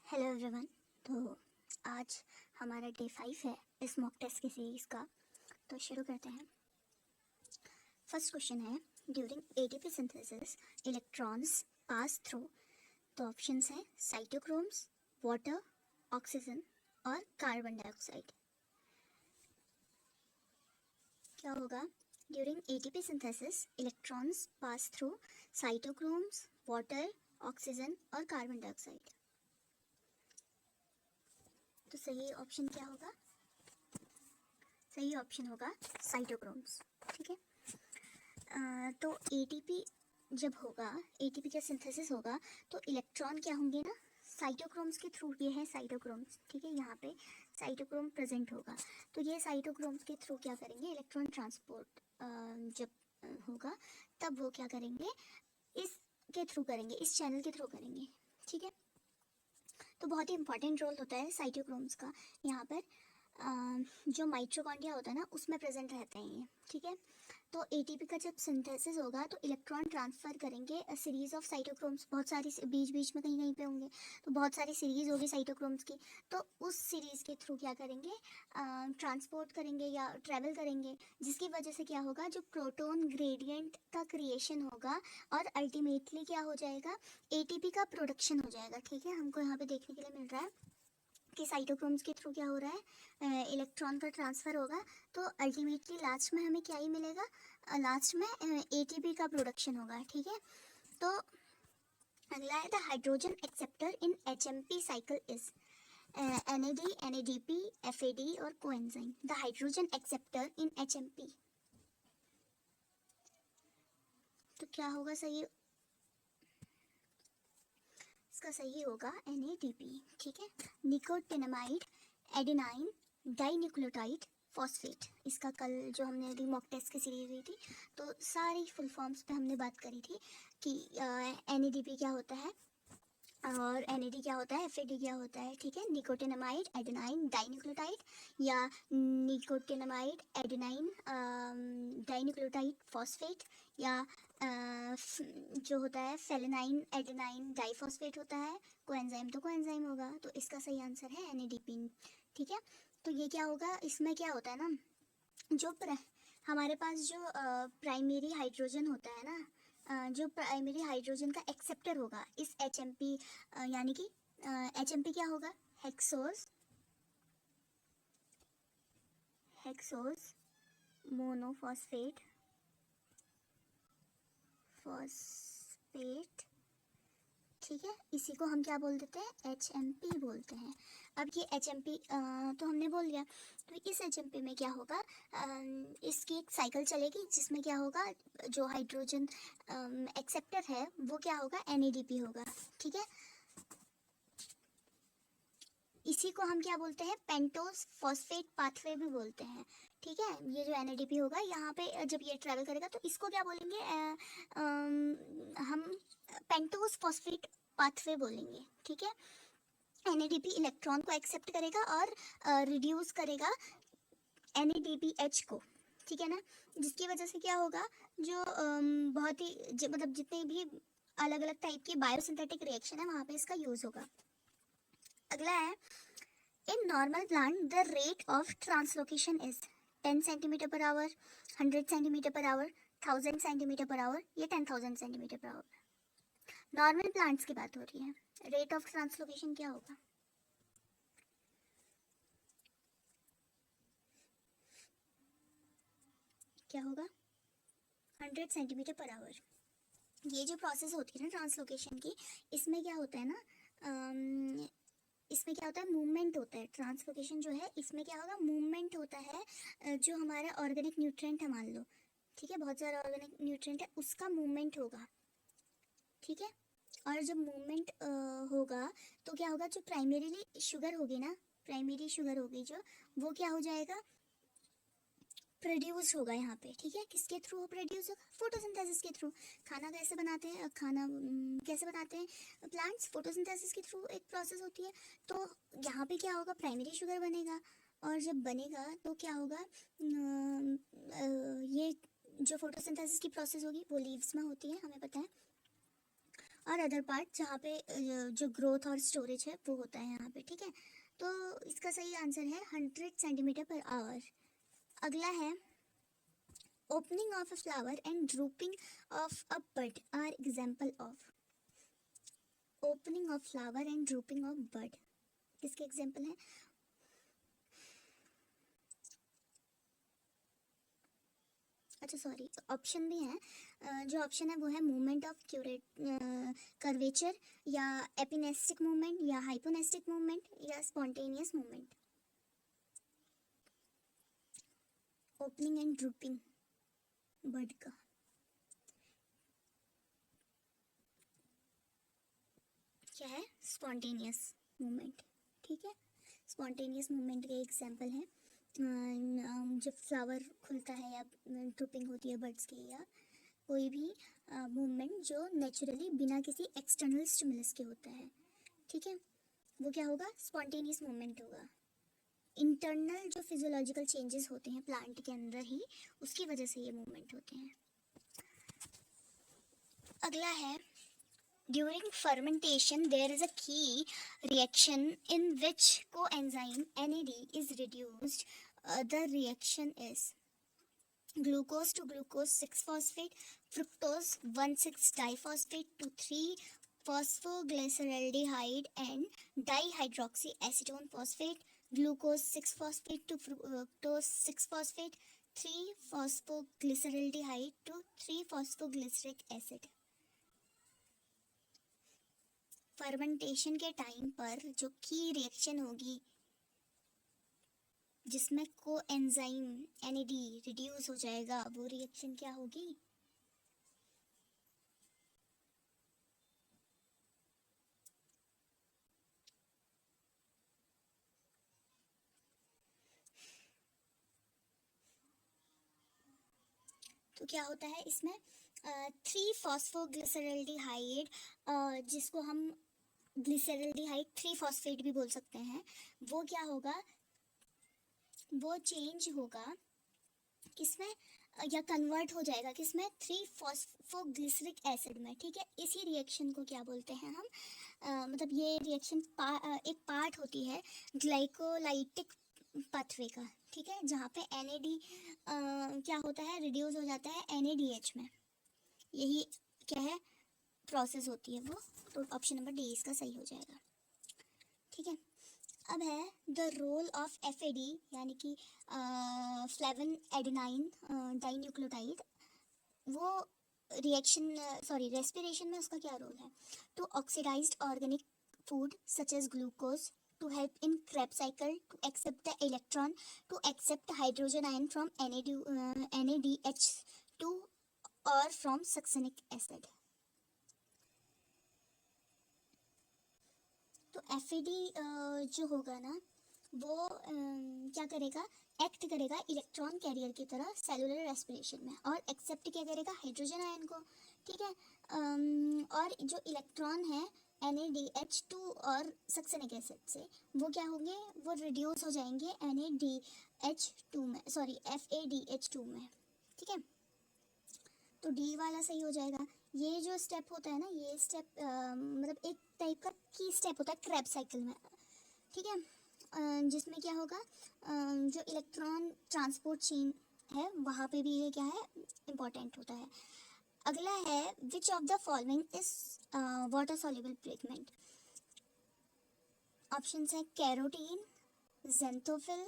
Hello everyone. तो आज हमारा डे 5 है इस मॉक टेस्ट की सीरीज़ का। तो शुरू करते हैं। फर्स्ट क्वेश्चन है, during ATP synthesis electrons pass through. तो ऑप्शंस हैं साइटोक्रोम्स, वाटर, ऑक्सीजन और कार्बन डाइऑक्साइड। क्या होगा? During ATP synthesis electrons pass through cytochromes, water, oxygen और कार्बन डाइऑक्साइड। तो सही ऑप्शन क्या होगा? सही ऑप्शन होगा साइटोक्रोम्स। ठीक है। तो एटीपी जब होगा, एटीपी का सिंथेसिस होगा तो इलेक्ट्रॉन क्या होंगे ना, साइटोक्रोम्स के थ्रू। ये है साइटोक्रोम्स, ठीक है। यहाँ पे साइटोक्रोम प्रेजेंट होगा तो ये साइटोक्रोम्स के थ्रू क्या करेंगे, इलेक्ट्रॉन ट्रांसपोर्ट जब होगा तब वो क्या करेंगे, इसके थ्रू करेंगे, इस चैनल के थ्रू करेंगे। ठीक है। तो बहुत ही इंपॉर्टेंट रोल होता है साइटोक्रोम्स का यहाँ पर। जो माइटोकॉन्ड्रिया होता है ना, उसमें प्रेजेंट रहते हैं ये। ठीक है। तो एटीपी का जब सिंथेसिस होगा तो इलेक्ट्रॉन ट्रांसफर करेंगे सीरीज ऑफ साइटोक्रोम्स, बहुत सारी बीच बीच में कहीं कहीं पे होंगे, तो बहुत सारी सीरीज होगी साइटोक्रोम्स की। तो उस सीरीज के थ्रू क्या करेंगे, ट्रांसपोर्ट करेंगे या ट्रेवल करेंगे, जिसकी वजह से क्या होगा, जो प्रोटॉन ग्रेडियंट का क्रिएशन होगा और अल्टीमेटली क्या हो जाएगा, एटीपी का प्रोडक्शन हो जाएगा। ठीक है। हमको यहाँ पे देखने के लिए मिल रहा है कि साइटोक्रोम्स के थ्रू क्या हो रहा है, इलेक्ट्रॉन का ट्रांसफ़र होगा। तो अल्टीमेटली लास्ट में हमें क्या ही मिलेगा, लास्ट में एटीपी का प्रोडक्शन होगा। ठीक है। तो अगला है, the hydrogen acceptor in HMP cycle is NAD, NADP, FAD और coenzyme. The hydrogen acceptor in HMP, तो क्या होगा सही? इसका सही होगा एनएडीपी। ठीक है। Nicotinamide adenine dinucleotide phosphate. इसका कल जो हमने अभी मॉक टेस्ट की सीरीज हुई थी तो सारी फुल फॉर्म्स पे हमने बात करी थी कि एनएडीपी क्या होता है और एनएडी क्या होता है, एफएडी क्या होता है। ठीक है। निकोटिनामाइड एडेनाइन डाइन्यूक्लियोटाइड या निकोटिनामाइड एडेनाइन डाइन्यूक्लियोटाइड फॉस्फेट या जो होता है फेलेनाइन एडेनाइन डाइफॉस्फेट होता है। कोएंजाइम तो कोएंजाइम होगा, तो इसका सही आंसर है एनएडीपी। ठीक है। तो ये क्या होगा, इसमें क्या होता है ना, जो हमारे पास जो प्राइमरी हाइड्रोजन होता है ना, जो प्राइमरी हाइड्रोजन का एक्सेप्टर होगा इस एचएमपी, यानी कि एचएमपी क्या होगा, हेक्सोस, हेक्सोस मोनोफॉस्फेट फॉस्फेट। ठीक है। इसी को हम क्या बोल देते हैं, एचएमपी बोलते हैं। अब ये एचएमपी तो हमने बोल लिया। तो इस एचएमपी में क्या होगा, इसकी एक साइकिल चलेगी जिसमें क्या होगा, जो हाइड्रोजन एक्सेप्टर है वो क्या होगा, एनएडीपी होगा। ठीक है। इसी को हम क्या बोलते हैं, पेंटोस फॉस्फेट पाथवे भी बोलते हैं। ठीक है। ये जो एनएडीपी होगा यहाँ पे जब ये ट्रेवल करेगा तो इसको क्या बोलेंगे, हम पेंटोस फॉस्फेट पाथवे बोलेंगे। ठीक है। एनएडीपी इलेक्ट्रॉन को एक्सेप्ट करेगा और रिड्यूस करेगा NADPH को। ठीक है ना, जिसकी वजह से क्या होगा, जो बहुत ही मतलब जितने भी अलग अलग टाइप की बायोसिंथेटिक रिएक्शन है वहाँ पे इसका यूज होगा। अगला है, in normal plant the rate of translocation is 10 centimetre per hour, 100 centimetre per hour, 1000 centimetre per hour या 10,000 centimetre per hour. Normal plants की बात हो रही है, रेट ऑफ ट्रांसलोकेशन क्या होगा? क्या होगा? 100 सेंटीमीटर पर आवर। ये जो प्रोसेस होती है ना ट्रांसलोकेशन की, इसमें क्या होता है ना, इसमें क्या होता है, मूवमेंट होता है। ट्रांसलोकेशन जो है इसमें क्या होगा, मूवमेंट होता है। जो हमारा ऑर्गेनिक न्यूट्रिएंट है मान लो, ठीक है, बहुत सारा ऑर्गेनिक न्यूट्रिएंट है, उसका मूवमेंट होगा। ठीक है। और जब मूवमेंट होगा तो क्या होगा, जो प्राइमरीली शुगर होगी ना, प्राइमरी शुगर होगी जो, वो क्या हो जाएगा, प्रोड्यूस होगा यहाँ पे। ठीक है। किसके थ्रू प्रोड्यूस होगा, फोटोसिंथेसिस के थ्रू। खाना कैसे बनाते हैं, खाना कैसे बनाते हैं प्लांट्स, फोटोसिंथेसिस के थ्रू एक प्रोसेस होती है। तो यहाँ पे क्या होगा, प्राइमरी शुगर बनेगा और जब बनेगा तो क्या होगा, ये जो फोटोसिंथेसिस की प्रोसेस होगी वो लीव्स में होती है, हमें पता है। और अदर पार्ट जहाँ पे जो ग्रोथ और स्टोरेज है वो होता है यहाँ पे, ठीक है। तो इसका सही आंसर है 100 सेंटीमीटर पर आवर। अगला है opening of a flower and drooping of a bud are example of. Opening of flower and drooping of bud किसके एग्जाम्पल है? अच्छा सॉरी, ऑप्शन भी है। जो ऑप्शन है वो है मूवमेंट ऑफ कर्वेचर, या एपिनेस्टिक मूवमेंट, या हाइपोनेस्टिक मूवमेंट, या spontaneous movement. Opening and drooping bird का क्या है? स्पॉन्टेनियस मूवमेंट, ठीक है। स्पॉन्टेनियस मूवमेंट के एग्जाम्पल है जब फ्लावर खुलता है या ड्रूपिंग होती है बर्ड्स की, या कोई भी मूवमेंट जो नेचुरली बिना किसी एक्सटर्नल स्टिमुलस के होता है, ठीक है, वो क्या होगा? स्पॉन्टेनियस मूवमेंट होगा। इंटरनल जो फिजियोलॉजिकल चेंजेस होते हैं प्लांट के अंदर ही, उसकी वजह से ये मूवमेंट होते हैं। अगला है during fermentation there is a key reaction in which coenzyme NAD is reduced. The reaction is glucose to glucose 6-phosphate, fructose 1,6-diphosphate to 3-phosphoglyceraldehyde and dihydroxyacetone phosphate, glucose 6-phosphate to fructose 6-phosphate, 3-phosphoglyceraldehyde to 3-phosphoglyceric acid। Fermentation के time पर जो की reaction होगी जिसमें coenzyme NAD reduce हो जाएगा, वो reaction क्या होगी? तो क्या होता है इसमें 3-फॉस्फोग्लिसरल्डिहाइड, जिसको हम ग्लिसरल्डिहाइड 3-फॉस्फेट भी बोल सकते हैं, वो क्या होगा? वो चेंज होगा किसमें, या कन्वर्ट हो जाएगा किसमें? 3-फॉस्फोग्लिसरिक एसिड में, ठीक है। इसी रिएक्शन को क्या बोलते हैं हम? मतलब ये रिएक्शन एक पार्ट होती है ग्लाइकोलाइटिक पाथवे का, ठीक है, जहाँ पे NAD क्या होता है? रिड्यूस हो जाता है NADH में। यही क्या है? प्रोसेस होती है वो। तो ऑप्शन नंबर डी इसका सही हो जाएगा, ठीक है। अब है द रोल ऑफ FAD यानी कि फ्लेवन एडेनाइन डाइन्यूक्लियोटाइड, वो रिएक्शन रेस्पिरेशन में उसका क्या रोल है? To oxidised organic food such as glucose, to help in Krebs cycle, to accept the electron, to accept hydrogen ion from NADH2 or from succinic acid। तो FAD जो होगा ना वो क्या करेगा? एक्ट करेगा इलेक्ट्रॉन कैरियर की तरह सेलुलर रेस्पिरेशन में, और एक्सेप्ट क्या करेगा? हाइड्रोजन आयन को, ठीक है। और जो इलेक्ट्रॉन है NADH2 और सक्सेनिक एसिड से वो क्या होंगे? वो रिड्यूस हो जाएंगे NADH2 में, FADH2 में, ठीक है। तो डी वाला सही हो जाएगा। ये जो स्टेप होता है ना, ये स्टेप मतलब एक टाइप का की स्टेप होता है क्रेब्स साइकिल में, ठीक है, जिसमें क्या होगा? जो इलेक्ट्रॉन ट्रांसपोर्ट चेन है वहाँ पे भी ये क्या है? इम्पोर्टेंट होता है। अगला है which of the following is water soluble pigment. Option है कैरोटीन, ज़ेंथोफिल,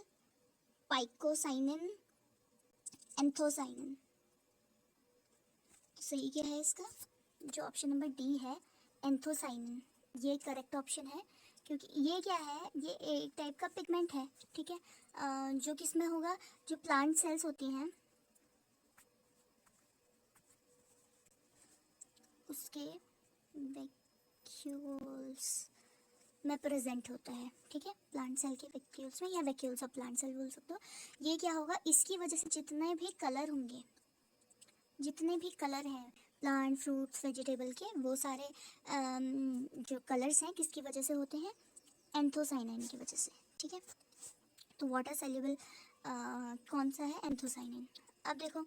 पाइकोसाइनिन, एंथोसाइनिन। सही क्या है इसका? जो ऑप्शन नंबर डी है एंथोसाइनिन, ये करेक्ट ऑप्शन है, क्योंकि ये क्या है? ये एक टाइप का पिगमेंट है, ठीक है, जो किसमें होगा? जो प्लांट सेल्स होती हैं उसके वैक्यूल्स में प्रेजेंट होता है, ठीक है, प्लांट सेल के वैक्यूल्स में, या वैक्यूल्स ऑफ प्लांट सेल बोल सकते हो। ये क्या होगा? इसकी वजह से जितने भी कलर होंगे, जितने भी कलर हैं प्लांट, फ्रूट्स, वेजिटेबल के, वो सारे जो कलर्स हैं किसकी वजह से होते हैं? एंथोसाइनिन की वजह से, ठीक है। तो वाटर सॉल्युबल कौन सा है? एंथोसाइनिन। अब देखो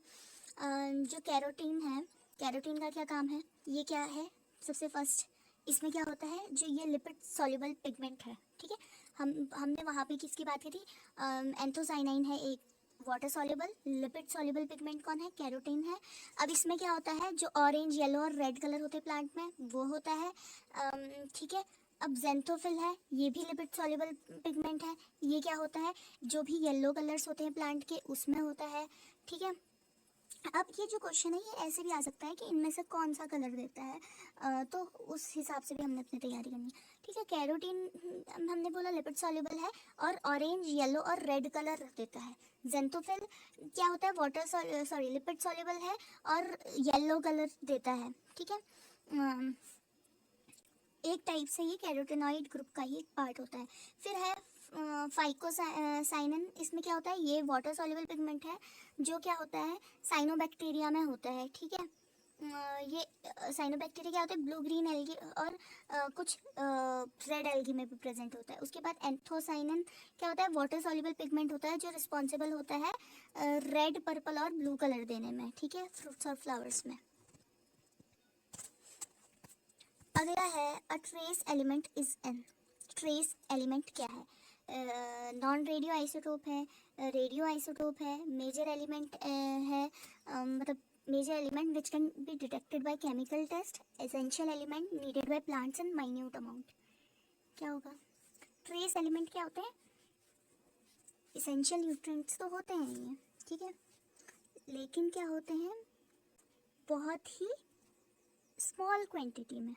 जो कैरोटीन है, कैरोटीन का क्या काम है? ये क्या है? सबसे फर्स्ट इसमें क्या होता है, जो ये लिपिड सॉल्युबल पिगमेंट है, ठीक है। हमने वहाँ पे किसकी बात की थी, एंथोसाइनाइन है एक, water soluble. Lipid soluble pigment कौन है, कैरोटीन है। अब इसमें क्या होता है, जो ऑरेंज, येलो और रेड कलर होते हैं प्लांट में, वो होता है, ठीक है। अब ज़ेंथोफिल है, ये भी लिपिड सॉल्युबल पिगमेंट है। ये क्या होता है, जो भी येलो कलर्स होते हैं प्लांट के उसमें होता है, ठीक है। अब ये जो क्वेश्चन है ये ऐसे भी आ सकता है कि इनमें से कौन सा कलर देता है, तो उस हिसाब से भी हमने अपनी तैयारी करनी है, ठीक है। कैरोटीन हमने बोला लिपिड सॉल्युबल है और ऑरेंज, येलो और रेड कलर देता है। जेंथोफिल क्या होता है, वाटर सॉरी लिपिड सॉल्युबल है और येलो कलर देता है, ठीक है। एक टाइप से ये कैरोटीनॉइड ग्रुप का ही एक पार्ट होता है। फिर है फाइकोसाइनिन, इसमें क्या होता है, ये वाटर सॉल्युबल पिगमेंट है, जो क्या होता है, साइनोबैक्टीरिया में होता है, ठीक है। ये साइनोबैक्टीरिया क्या होता है, ब्लू ग्रीन एल्गी और कुछ रेड एल्गी में भी प्रेजेंट होता है। उसके बाद एंथोसाइनिन क्या होता है, वाटर सॉल्युबल पिगमेंट होता है, जो रिस्पॉन्सिबल होता है रेड, पर्पल और ब्लू कलर देने में, ठीक है, फ्रूट्स और फ्लावर्स में। अगला है a trace element is an. Trace element क्या है, नॉन रेडियो आइसोटोप है, रेडियो आइसोटोप है, मेजर एलिमेंट है, मतलब major element which can be detected by chemical test, essential element needed by plants in minute amount. क्या होगा, trace element क्या होते हैं, एसेंशियल न्यूट्रिएंट्स तो होते हैं ये, ठीक है, लेकिन क्या होते हैं, बहुत ही स्मॉल क्वांटिटी में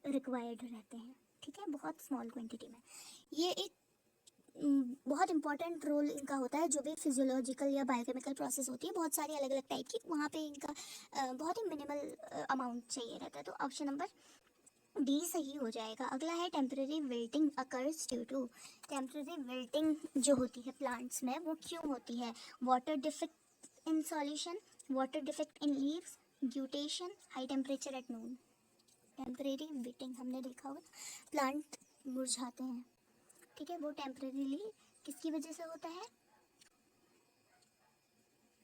रिक्वायर्ड रहते हैं, ठीक है, बहुत स्मॉल क्वांटिटी में। ये एक बहुत इंपॉर्टेंट रोल इनका होता है, जो भी फिजियोलॉजिकल या बायोकेमिकल प्रोसेस होती है, बहुत सारी अलग अलग टाइप की, वहाँ पे इनका बहुत ही मिनिमल अमाउंट चाहिए रहता है। तो ऑप्शन नंबर डी सही हो जाएगा। अगला है temporary wilting occurs due to. Temporary wilting जो होती है प्लांट्स में वो क्यों होती है, water defect in solution, water defect in leaves, guttation, high temperature at noon. Temporary wilting हमने देखा होगा, प्लांट मुरझाते हैं, ठीक है, वो टेम्परेरीली किसकी वजह से होता है,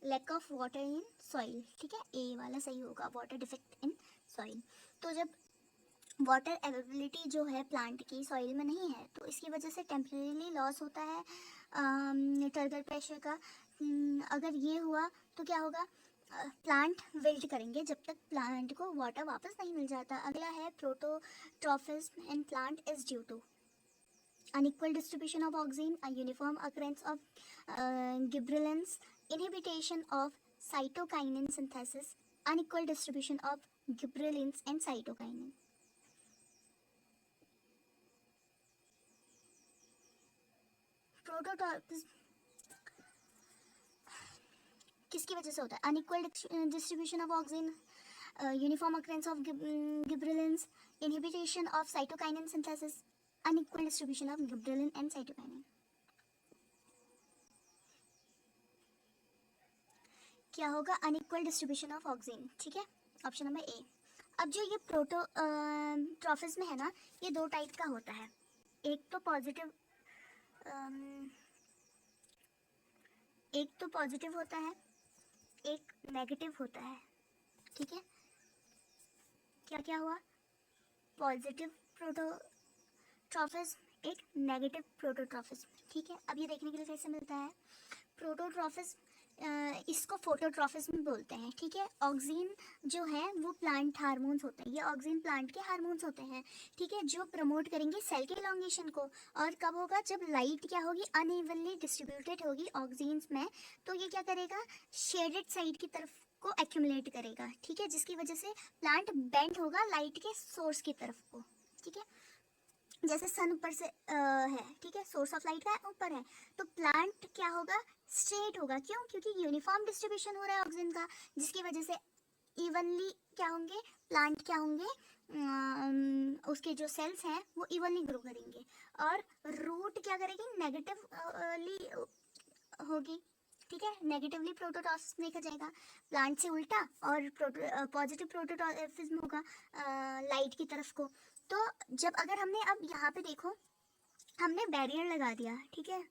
lack of water in soil, ठीक है, ए वाला सही होगा, वाटर डिफेक्ट इन सॉइल। तो जब वाटर अवेलेबिलिटी जो है प्लांट की सॉइल में नहीं है, तो इसकी वजह से टेम्परेरीली लॉस होता है टर्गर प्रेशर का। अगर ये हुआ तो क्या होगा, प्लांट विल्ट करेंगे जब तक प्लांट को वाटर वापस नहीं मिल जाता। अगला है phototropism in plant is due to unequal distribution of oxygen, a uniform occurrence of gibberellins, inhibition of cytokinin synthesis, unequal distribution of gibberellins and cytokinin. Phototropism किसकी वजह से होता है, unequal distribution of oxygen, uniform occurrence of gibberellins, inhibition of cytokinin synthesis, unequal distribution of gibberellin and cytokinin. क्या होगा, unequal distribution of oxygen, ठीक है, option number A. अब जो ये प्रोटोट्रॉफिज्म में है ना, ये दो टाइप का होता है, एक तो पॉजिटिव होता है, एक नेगेटिव होता है, ठीक है। क्या क्या हुआ, पॉजिटिव प्रोटोट्रॉफिज्म, एक नेगेटिव प्रोटोट्रॉफिज्म, ठीक है। अब ये देखने के लिए कैसे मिलता है, प्रोटोट्रॉफिज्म इसको फोटोट्रॉफिज्म बोलते हैं, ठीक है। ऑक्सीजन जो है वो प्लांट हार्मोन्स होते हैं, ये ऑक्सीजन प्लांट के हार्मोन्स होते हैं, ठीक है, जो प्रमोट करेंगे सेल के इलॉन्गेशन को। और कब होगा, जब लाइट क्या होगी, अनइवनली डिस्ट्रीब्यूटेड होगी ऑक्सीजन में, तो ये क्या करेगा, शेडेड साइड की तरफ को एक्यूमुलेट करेगा, ठीक है, जिसकी वजह से प्लांट बेंड होगा लाइट के सोर्स की तरफ को, ठीक है। जैसे सन ऊपर से है, ठीक है, सोर्स ऑफ लाइट का ऊपर है, तो प्लांट क्या होगा, स्ट्रेट होगा, क्यों, क्योंकि यूनिफॉर्म डिस्ट्रीब्यूशन हो रहा है ऑक्सीजन का, जिसकी वजह से इवनली क्या होंगे, प्लांट क्या होंगे, उसके जो सेल्स हैं वो इवनली ग्रो करेंगे। और रूट क्या करेगी, नेगेटिवली होगी, ठीक है, नेगेटिवली प्रोटोट्रॉफिज्म देखा जाएगा, प्लांट से उल्टा, और पॉजिटिव प्रोटोट्रॉफिज्म होगा लाइट की तरफ को। तो जब अगर हमने अब यहाँ पे देखो, हमने बैरियर लगा दिया, ठीक है,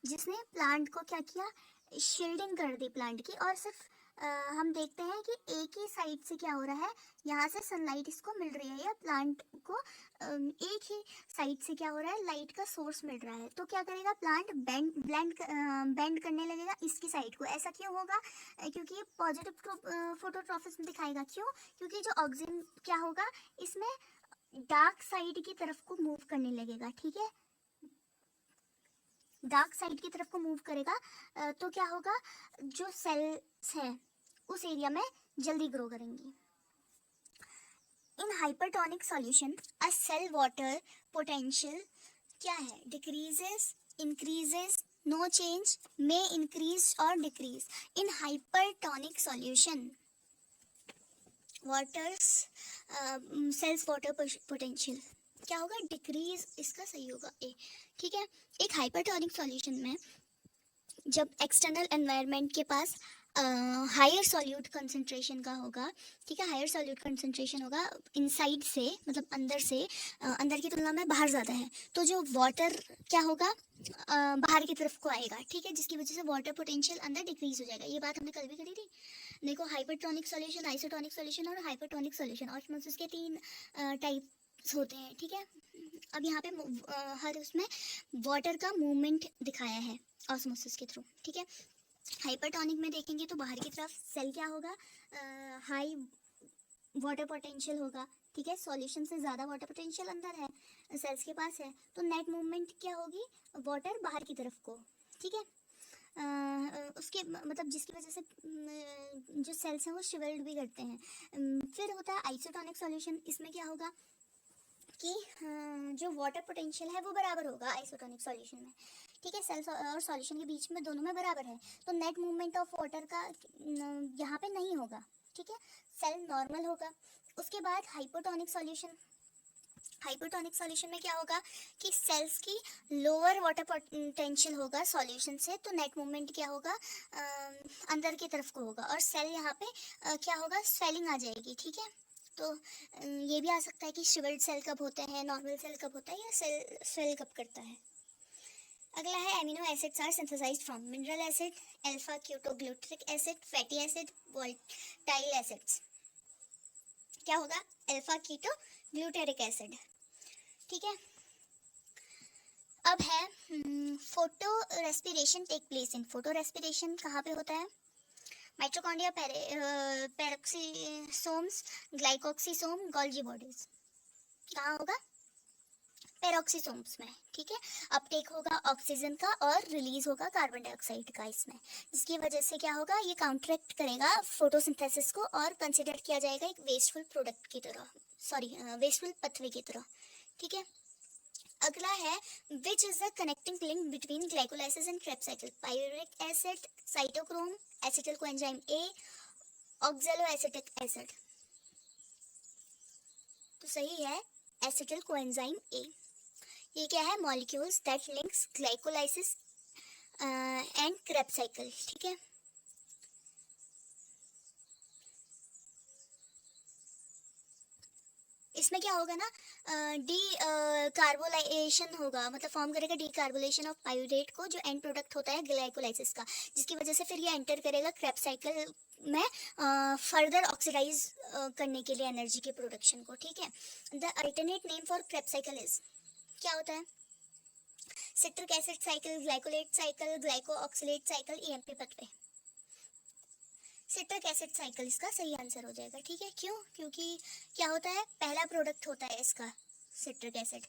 जिसने प्लांट को क्या किया, शील्डिंग कर दी प्लांट की, और सिर्फ हम देखते हैं कि एक ही साइड से क्या हो रहा है, यहाँ से सनलाइट इसको मिल रही है या प्लांट को एक ही साइड से क्या हो रहा है, लाइट का सोर्स मिल रहा है। तो क्या करेगा प्लांट, बेंड करने लगेगा इसकी साइड को। ऐसा क्यों होगा? क्योंकि ये पॉजिटिव फोटोट्रॉपिज्म दिखाएगा। क्यों? क्योंकि जो ऑक्सीजन क्या होगा इसमें डार्क साइड की तरफ को मूव करने लगेगा। ठीक है, डार्क साइड की तरफ को मूव करेगा तो क्या होगा, जो सेल्स हैं उस एरिया में जल्दी ग्रो करेंगी। In hypertonic solution a cell water potential क्या है, decreases, increases, no change, may increase और decrease. In hypertonic solution waters cells water potential क्या होगा, डिक्रीज, इसका सही होगा ए। ठीक है, एक हाइपरटोनिक सॉल्यूशन में जब एक्सटर्नल एनवायरनमेंट के पास हायर सॉल्यूट कंसंट्रेशन का होगा, ठीक है, हायर सॉल्यूट कंसंट्रेशन होगा इनसाइड से, मतलब अंदर से, अंदर की तुलना में बाहर ज़्यादा है, तो जो वाटर क्या होगा बाहर की तरफ को आएगा। ठीक है, जिसकी वजह से वाटर पोटेंशियल अंदर डिक्रीज हो जाएगा। ये बात हमने कल भी करी थी। देखो, हाइपरटोनिक सॉल्यूशन, आइसोटोनिक सॉल्यूशन और हाइपरटोनिक सॉल्यूशन, ऑस्मोसिस के 3 टाइप्स होते हैं। ठीक है, अब यहाँ पे हर उसमें वाटर का मूवमेंट दिखाया है ऑस्मोसिस के थ्रू। ठीक है, हाइपरटोनिक में देखेंगे तो बाहर की तरफ सेल क्या होगा, हाई वाटर पोटेंशियल होगा। ठीक है, सॉल्यूशन से ज़्यादा वाटर पोटेंशियल अंदर है, सेल्स के पास है, तो नेट मूवमेंट क्या होगी, वाटर बाहर की तरफ को। ठीक है, उसके मतलब जिसकी वजह से जो सेल्स हैं वो शिवेल्ड भी करते हैं। फिर होता है आइसोटोनिक सॉल्यूशन। इसमें क्या होगा कि जो वाटर पोटेंशियल है वो बराबर होगा आइसोटोनिक सॉल्यूशन में। ठीक है, सेल्स और सॉल्यूशन के बीच में दोनों में बराबर है, तो नेट मूवमेंट ऑफ वाटर का यहाँ पे नहीं होगा। ठीक है, सेल नॉर्मल होगा। उसके बाद हाइपोटोनिक सॉल्यूशन, हाइपोटोनिक सॉल्यूशन में क्या होगा कि सेल्स की लोअर वाटर पोटेंशियल होगा सॉल्यूशन से, तो नेट मूवमेंट क्या होगा अंदर की तरफ को होगा, और सेल यहाँ पे क्या होगा, स्वेलिंग आ जाएगी। ठीक है, तो ये भी आ सकता है कि शिवर्ड सेल कब होते हैं, नॉर्मल सेल कब होता है, या सेल स्वेल कब करता है। अगला है amino acids are synthesised from mineral acid, alpha ketoglutaric acid, fatty acid, volatile acids. क्या होगा, अल्फा कीटो ग्लूटेरिक एसिड। ठीक है, अब है photo respiration take place in, photo respiration कहाँ पे होता है, mitochondria, peroxisomes, glyoxysome, Golgi bodies. कहाँ होगा, पेरोक्सीसोम्स में। ठीक है, अपटेक होगा ऑक्सीजन का और रिलीज होगा कार्बन डाइऑक्साइड का इसमें, जिसकी वजह से क्या होगा, ये काउंटरैक्ट करेगा फोटोसिंथेसिस को और कंसिडर किया जाएगा एक वेस्टफुल प्रोडक्ट की तरह, सॉरी वेस्टफुल पथवे की तरह। ठीक है, अगला है which is the connecting link between glycolysis and Krebs cycle, pyruvic acid, cytochrome, acetyl coenzyme A, oxaloacetic acid. तो सही है एसिटिल कोएंजाइम ए। ये क्या है, molecules that links glycolysis and Krebs cycle. ठीक है, इसमें क्या होगा ना, डी कार्बोलाइजेशन होगा, मतलब फॉर्म करेगा डी कार्बोलेशन ऑफ पायूरेट को, जो एंड प्रोडक्ट होता है ग्लाइकोलाइसिस का, जिसकी वजह से फिर ये एंटर करेगा क्रेब्स साइकिल में फर्दर ऑक्सीडाइज करने के लिए एनर्जी के प्रोडक्शन को। ठीक है, the alternate name for Krebs cycle is, क्या होता है, citric acid cycle, glycolate cycle, glyco oxalate cycle, EMP पथवे। Citric acid cycle इसका सही आंसर हो जाएगा। ठीक है, क्यों, क्योंकि क्या होता है, पहला प्रोडक्ट होता है इसका सिट्रिक एसिड।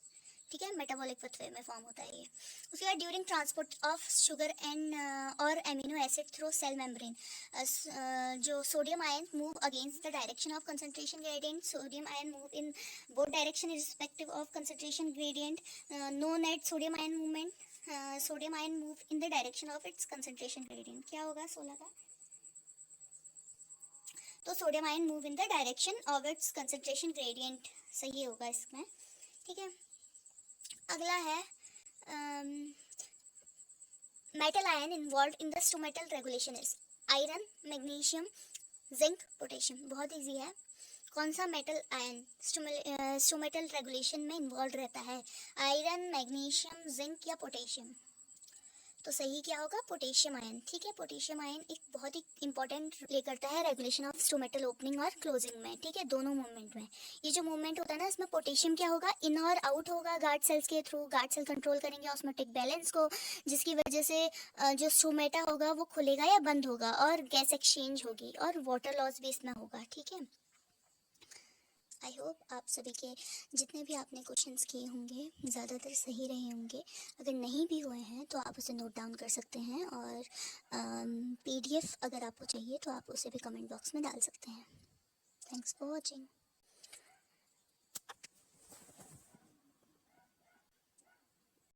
ठीक है, मेटाबॉलिक पथवे में फॉर्म होता है ये। उसके बाद during transport of sugar and और amino acid through cell membrane, जो sodium ion move against the direction of concentration gradient, sodium ion move in both direction irrespective of concentration gradient, no net sodium ion movement, sodium ion move in the direction of its concentration gradient. क्या होगा 16 का, तो sodium ion move in the direction of its concentration gradient सही होगा इसमें। ठीक है, अगला है metal ion involve in the stomatal regulation is, iron, magnesium, zinc, potassium. बहुत इजी है, कौन सा मेटल आयन स्टोमेटल रेगुलेशन में इन्वॉल्व रहता है, आयरन, मैग्नीशियम, जिंक या पोटेशियम। तो सही क्या होगा, पोटेशियम आयन। ठीक है, पोटेशियम आयन एक बहुत ही इंपॉर्टेंट प्ले करता है रेगुलेशन ऑफ स्टोमेटल ओपनिंग और क्लोजिंग में। ठीक है, दोनों मूवमेंट में। ये जो मूवमेंट होता है ना, इसमें पोटेशियम क्या होगा, इन और आउट होगा गार्ड सेल्स के थ्रू। गार्ड सेल कंट्रोल करेंगे ऑस्मोटिक बैलेंस को, जिसकी वजह से जो स्टोमेटा होगा वो खुलेगा या बंद होगा, और गैस एक्सचेंज होगी, और वाटर लॉस भी इसमें होगा। ठीक है, आई होप आप सभी के जितने भी आपने क्वेश्चंस किए होंगे ज़्यादातर सही रहे होंगे। अगर नहीं भी हुए हैं तो आप उसे नोट डाउन कर सकते हैं, और पीडीएफ अगर आपको चाहिए तो आप उसे भी कमेंट बॉक्स में डाल सकते हैं। Thanks for watching.